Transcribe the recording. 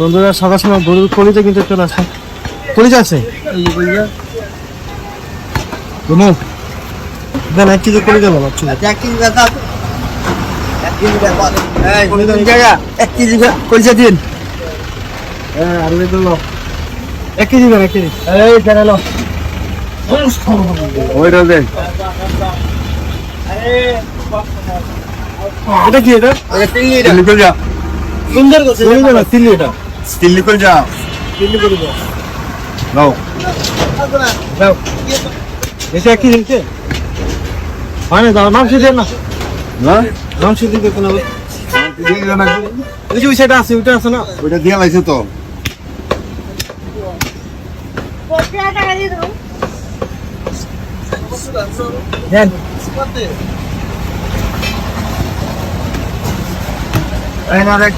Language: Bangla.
বন্ধুরা সকাল সময় গরুর কলিজা কিন্তু চলে আসে। কলিজা আছে কোনো দেন 1 কেজি কলিজা বলো। ঠিক আছে 1 কেজি দাদা 1 কেজি দাদা এই জায়গা 1 কেজি কইছে দিন। হ্যাঁ আর দিল 1 কেজি দেন 1 কেজি। এই জানালো ওইটা দে। এটা কি এটা? এটা তিল্লি এটা নিকল যা। সুন্দর করছে কলিজা না তিল্লি এটা। তিল্লি নিকল যা। তিল্লি কলিজা নাও দাও এটা 1 কেজি দিতে মানে দাও নাম দিয়ে না না নাম দিয়ে দিতে না দিয়ে না এই যে সেটা আছে ওটা আছে না ওইটা দিয়া লাইছে তো। টাকা দিয়ে দেবো। দেন এই না দেখ